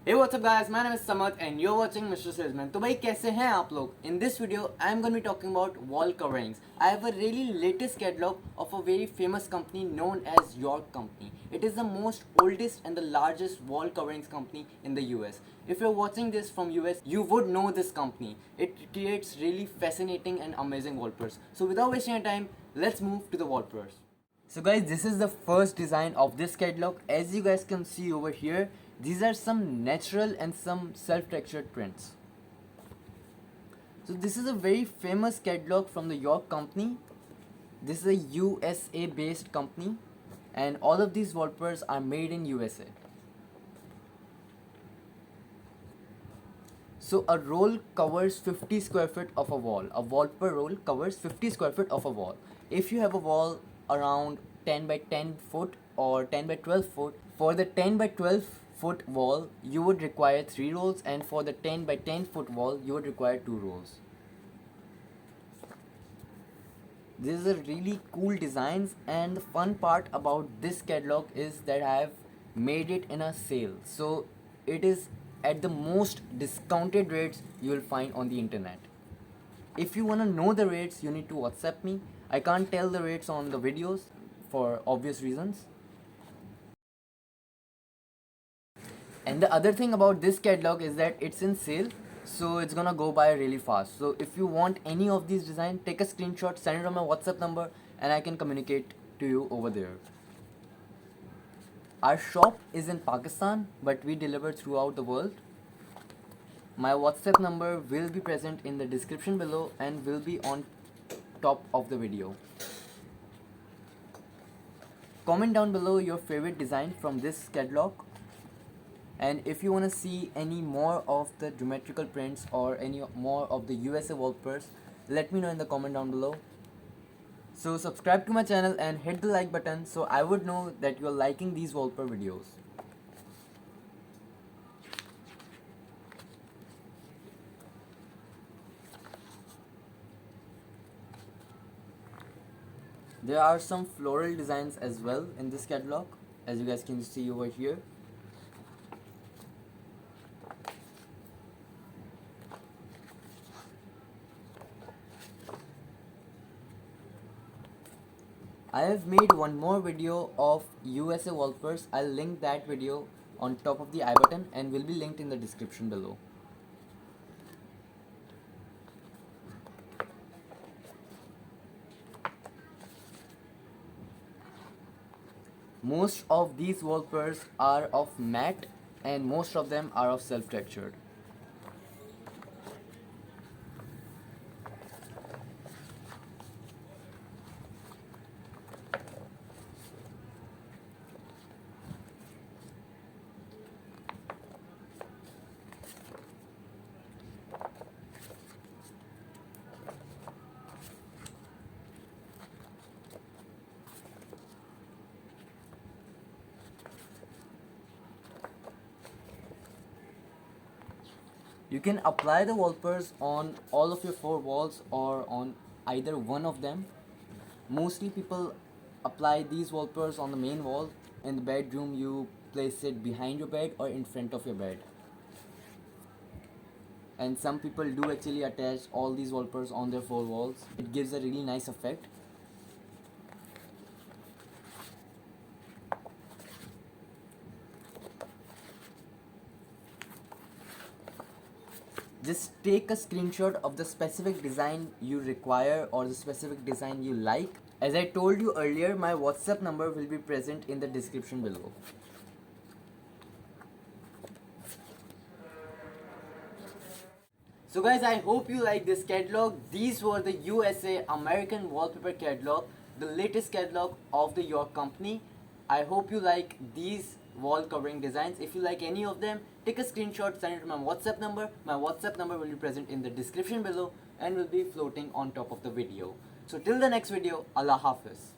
Hey, what's up guys, my name is Samat and you're watching Mr Salesman. तो भाई कैसे हैं आप लोग? In this video, I am going to be talking about wall coverings. I have a really latest catalog of a very famous company known as York Company. It is the most oldest and the largest wall coverings company in the US. If you're watching this from US, you would know this company. It creates really fascinating and amazing wallpapers. So without wasting your time, let's move to the wallpapers. So guys, this is the first design of this catalog. As you guys can see over here, these are some natural and some self-textured prints. So this is a very famous catalog from the York company. This is a USA based company and all of these wallpapers are made in USA. So a roll covers 50 square feet of a wall. A wallpaper roll covers 50 square feet of a wall. If you have a wall around 10 by 10 foot or 10 by 12 foot, for the 10 by 12 foot wall you would require 3 rolls, and for the 10 by 10 foot wall you would require 2 rolls. This is a really cool designs, and the fun part about this catalog is that I have made it in a sale. So it is at the most discounted rates you will find on the internet. If you want to know the rates, you need to WhatsApp me. I can't tell the rates on the videos for obvious reasons. And the other thing about this catalog is that it's in sale, so it's gonna go by really fast. So if you want any of these designs, take a screenshot, send it on my WhatsApp number, and I can communicate to you over there. Our shop is in Pakistan, but we deliver throughout the world. My WhatsApp number will be present in the description below and will be on top of the video. Comment down below your favorite design from this catalog. And if you want to see any more of the geometrical prints or any more of the USA wallpapers, let me know in the comment down below. So subscribe to my channel and hit the like button so I would know that you are liking these wallpaper videos. There are some floral designs as well in this catalog, as you guys can see over here. I have made one more video of USA wallpapers. I'll link that video on top of the I button and will be linked in the description below. Most of these wallpapers are of matte and most of them are of self-textured. You can apply the wallpapers on all of your 4 walls or on either one of them. Mostly people apply these wallpapers on the main wall. In the bedroom you place it behind your bed or in front of your bed. And some people do actually attach all these wallpapers on their 4 walls. It gives a really nice effect. Just take a screenshot of the specific design you require or the specific design you like. As I told you earlier, my WhatsApp number will be present in the description below. So guys, I hope you like this catalog. These were the USA American wallpaper catalog, the latest catalog of the York company. I hope you like these wall covering designs. If you like any of them, take a screenshot, send it to my WhatsApp number. My WhatsApp number will be present in the description below and will be floating on top of the video. So till the next video, Allah Hafiz.